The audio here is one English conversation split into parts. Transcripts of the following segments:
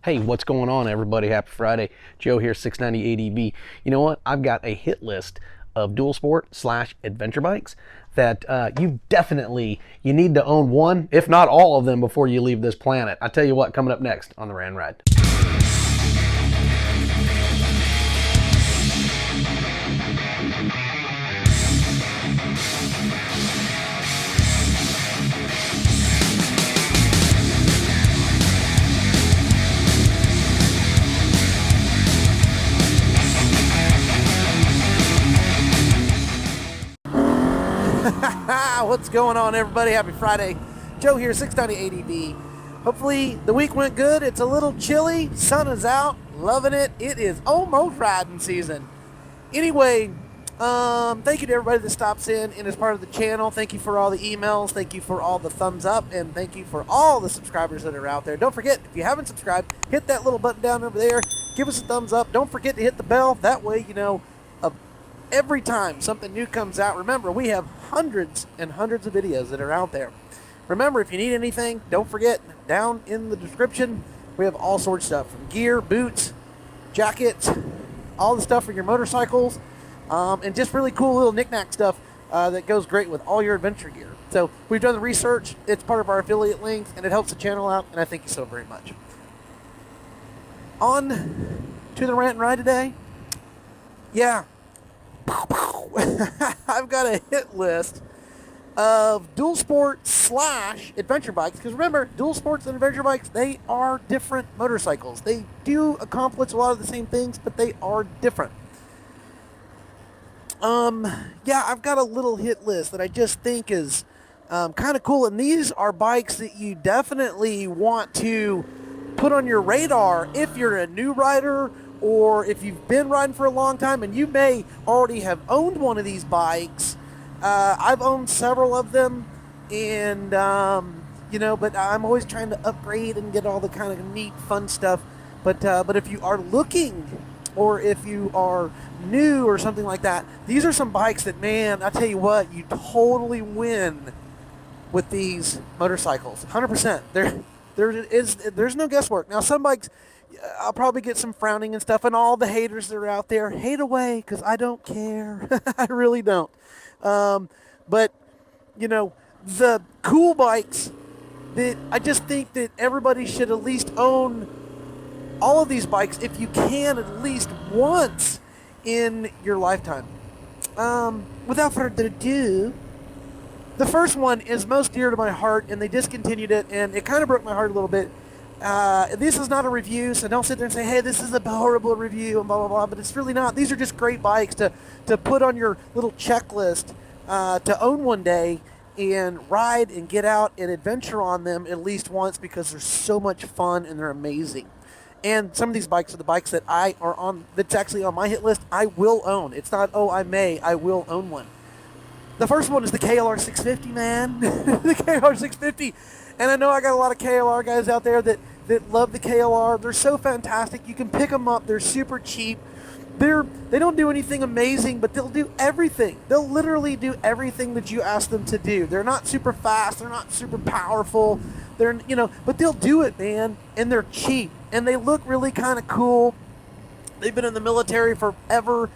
Hey, what's going on, everybody? Happy Friday. Joe here, 690 ADB. You know what? I've got a hit list of dual sport / adventure bikes that you need to own one, if not all of them, before you leave this planet. I tell you what, coming up next on the Ran Ride. What's going on, everybody? Happy Friday. Joe here, 690 ADB. Hopefully the week went good. It's a little chilly. Sun is out. Loving it. It is almost riding season. Anyway, thank you to everybody that stops in and is part of the channel. Thank you for all the emails. Thank you for all the thumbs up. And thank you for all the subscribers that are out there. Don't forget, if you haven't subscribed, hit that little button down over there. Give us a thumbs up. Don't forget to hit the bell. That way, you know, every time something new comes out. Remember, we have hundreds and hundreds of videos that are out there. Remember, if you need anything, don't forget, down in the description, we have all sorts of stuff, from gear, boots, jackets, all the stuff for your motorcycles, and just really cool little knick-knack stuff that goes great with all your adventure gear. So we've done the research. It's part of our affiliate links, and it helps the channel out, and I thank you so very much. On to the rant and ride today. Yeah. I've got a hit list of dual sport / adventure bikes, because remember, dual sports and adventure bikes, they are different motorcycles. They do accomplish a lot of the same things, but they are different. Yeah, I've got a little hit list that I just think is kind of cool, and these are bikes that you definitely want to put on your radar if you're a new rider, or if you've been riding for a long time, and you may already have owned one of these bikes. I've owned several of them, and you know, but I'm always trying to upgrade and get all the kind of neat, fun stuff. But if you are looking, or if you are new or something like that, these are some bikes that, man, I tell you what, you totally win with these motorcycles. 100%. There's no guesswork. Now, some bikes, I'll probably get some frowning and stuff, and all the haters that are out there, hate away, because I don't care. I really don't. But, you know, the cool bikes that I just think that everybody should at least own all of these bikes, if you can, at least once in your lifetime. Without further ado, the first one is most dear to my heart, and they discontinued it, and it kind of broke my heart a little bit. This is not a review, so don't sit there and say, hey, this is a horrible review and blah, blah, blah, but it's really not. These are just great bikes to put on your little checklist to own one day and ride and get out and adventure on them at least once, because they're so much fun and they're amazing. And some of these bikes are the bikes that that's actually on my hit list, I will own. It's not, oh, I will own one. The first one is the KLR 650, man. The KLR 650. And I know I got a lot of KLR guys out there that love the KLR. They're so fantastic. You can pick them up. They're super cheap. They don't do anything amazing, but they'll do everything. They'll literally do everything that you ask them to do. They're not super fast. They're not super powerful. But they'll do it, man. And they're cheap. And they look really kind of cool. They've been in the military forever,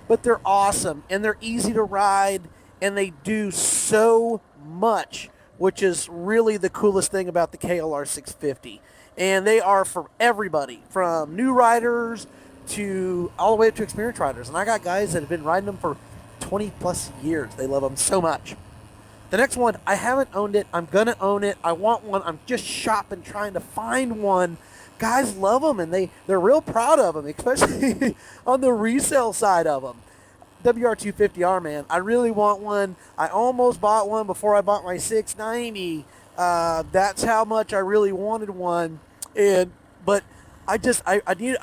but they're awesome. And they're easy to ride. And they do so much, which is really the coolest thing about the KLR 650. And they are for everybody, from new riders to all the way up to experienced riders. And I got guys that have been riding them for 20 plus years. They love them so much. The next one, I haven't owned it. I'm going to own it. I want one. I'm just shopping, trying to find one. Guys love them, and they're real proud of them, especially on the resale side of them. WR250R, man. I really want one. I almost bought one before I bought my 690. That's how much I really wanted one. But I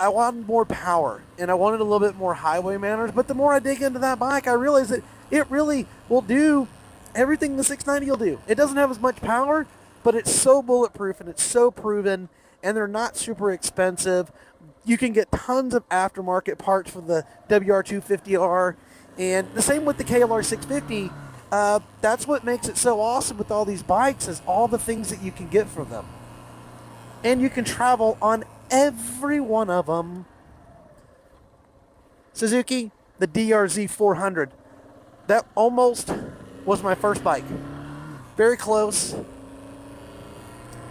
wanted more power, and I wanted a little bit more highway manners. But the more I dig into that bike, I realize that it really will do everything the 690 will do. It doesn't have as much power, but it's so bulletproof and it's so proven, and they're not super expensive. You can get tons of aftermarket parts for the WR250R. And the same with the KLR 650. That's what makes it so awesome with all these bikes, is all the things that you can get from them. and you can travel on every one of them. Suzuki, the DRZ 400. That almost was my first bike. Very close.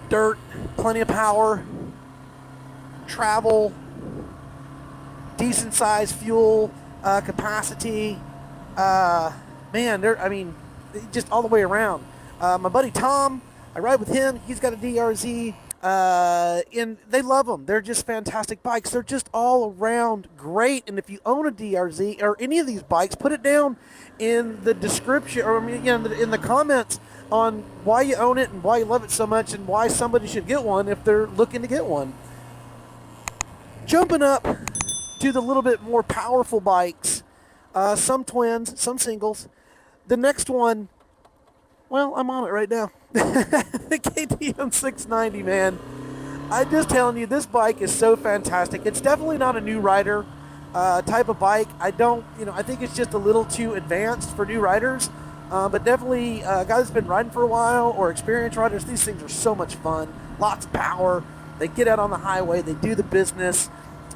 Dirt, plenty of power, travel, decent size fuel capacity. Just all the way around. My buddy Tom, I ride with him. He's got a DRZ. And they love them. They're just fantastic bikes. They're just all around great. And if you own a DRZ or any of these bikes, put it down in the description, or in the comments on why you own it and why you love it so much and why somebody should get one if they're looking to get one. Jumping up to the little bit more powerful bikes, some twins, some singles. The next one, well, I'm on it right now. The KTM 690, man. I'm just telling you, this bike is so fantastic. It's definitely not a new rider type of bike. I think it's just a little too advanced for new riders. But definitely guys that's been riding for a while or experienced riders, these things are so much fun. Lots of power. They get out on the highway. They do the business.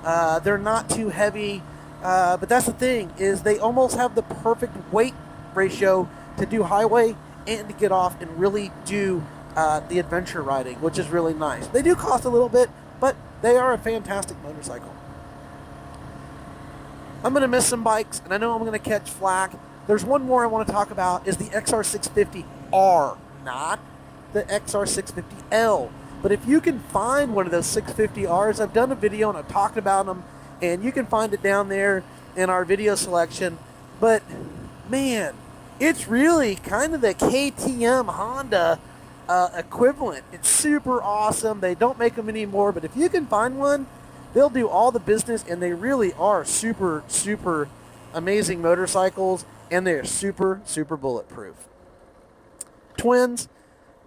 They're not too heavy. But that's the thing, is they almost have the perfect weight ratio to do highway and to get off and really do the adventure riding, which is really nice. They do cost a little bit, but they are a fantastic motorcycle. I'm going to miss some bikes, and I know I'm going to catch flack. There's one more I want to talk about, is the XR650R, not the XR650L. But if you can find one of those 650Rs, I've done a video and I've talked about them, and you can find it down there in our video selection. But, man, it's really kind of the KTM Honda equivalent. It's super awesome. They don't make them anymore, but if you can find one, they'll do all the business, and they really are super, super amazing motorcycles, and they're super, super bulletproof. Twins,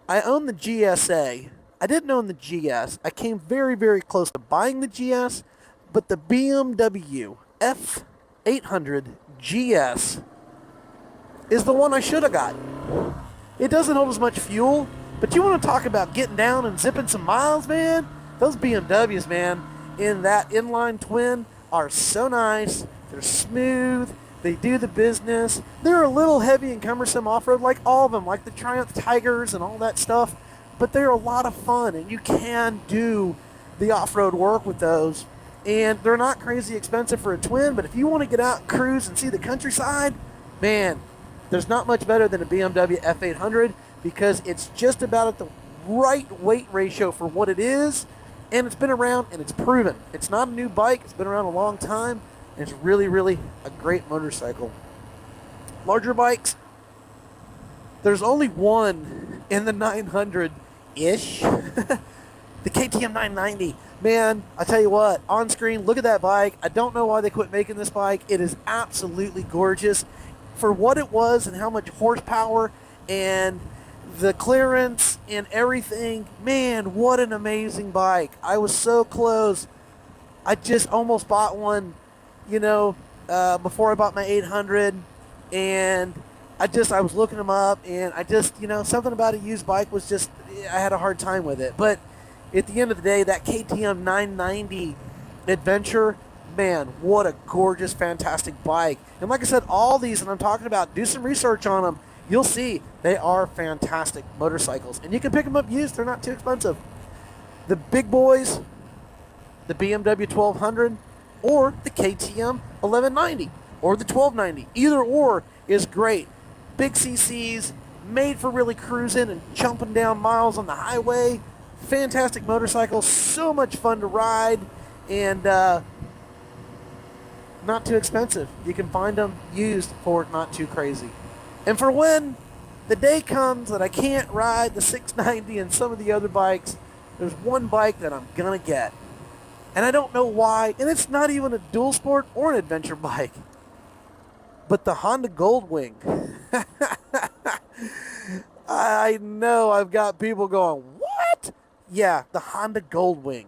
I own the GSA. I didn't own the GS. I came very, very close to buying the GS, but the BMW F800 GS is the one I should have got. It doesn't hold as much fuel, but you want to talk about getting down and zipping some miles, man? Those BMWs, man, in that inline twin are so nice. They're smooth. They do the business. They're a little heavy and cumbersome off-road, like all of them, like the Triumph Tigers and all that stuff, but they're a lot of fun, and you can do the off-road work with those. And they're not crazy expensive for a twin, but if you want to get out, cruise, and see the countryside, man, there's not much better than a BMW F800, because it's just about at the right weight ratio for what it is, and it's been around and it's proven. It's not a new bike. It's been around a long time, and it's really, really a great motorcycle. Larger bikes, there's only one in the 900-ish. The KTM 990. Man, I tell you what, on screen, look at that bike. I don't know why they quit making this bike. It is absolutely gorgeous. For what it was and how much horsepower and the clearance and everything, man, what an amazing bike. I was so close. I just almost bought one, before I bought my 800, and I was looking them up, and something about a used bike was just, I had a hard time with it. But at the end of the day, that KTM 990 Adventure, man, what a gorgeous, fantastic bike. And like I said, all these that I'm talking about, do some research on them. You'll see they are fantastic motorcycles. And you can pick them up used. They're not too expensive. The big boys, the BMW 1200, or the KTM 1190, or the 1290. Either or is great. Big CCs, made for really cruising and jumping down miles on the highway. Fantastic motorcycles, so much fun to ride, and not too expensive. You can find them used for not too crazy. And for when the day comes that I can't ride the 690 and some of the other bikes, there's one bike that I'm gonna get. And I don't know why, and it's not even a dual sport or an adventure bike, but the Honda Goldwing. I know I've got people going, what? Yeah, the Honda Goldwing.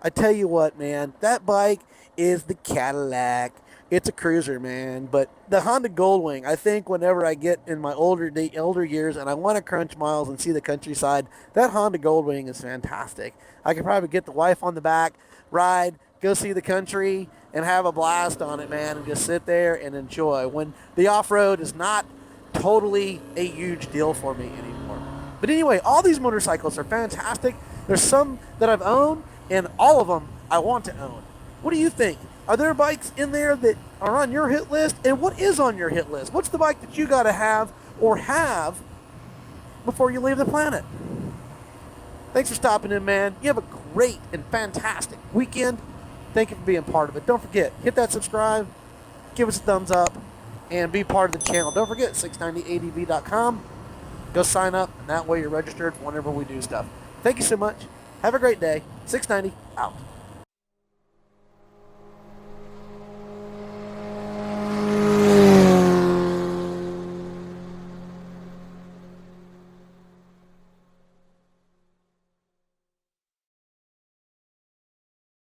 I tell you what, man, that bike is the Cadillac It's a cruiser, man. But the Honda Goldwing, I think whenever I get in my older years and I want to crunch miles and see the countryside, that Honda Goldwing is fantastic. I could probably get the wife on the back, ride, go see the country, and have a blast on it, man, and just sit there and enjoy. When the off-road is not totally a huge deal for me anymore. But anyway, all these motorcycles are fantastic. There's some that I've owned, and all of them I want to own. What do you think? Are there bikes in there that are on your hit list? And what is on your hit list? What's the bike that you got to have or have before you leave the planet? Thanks for stopping in, man. You have a great and fantastic weekend. Thank you for being part of it. Don't forget, hit that subscribe, give us a thumbs up, and be part of the channel. Don't forget, 690adv.com. Go sign up, and that way you're registered whenever we do stuff. Thank you so much. Have a great day. 690 out.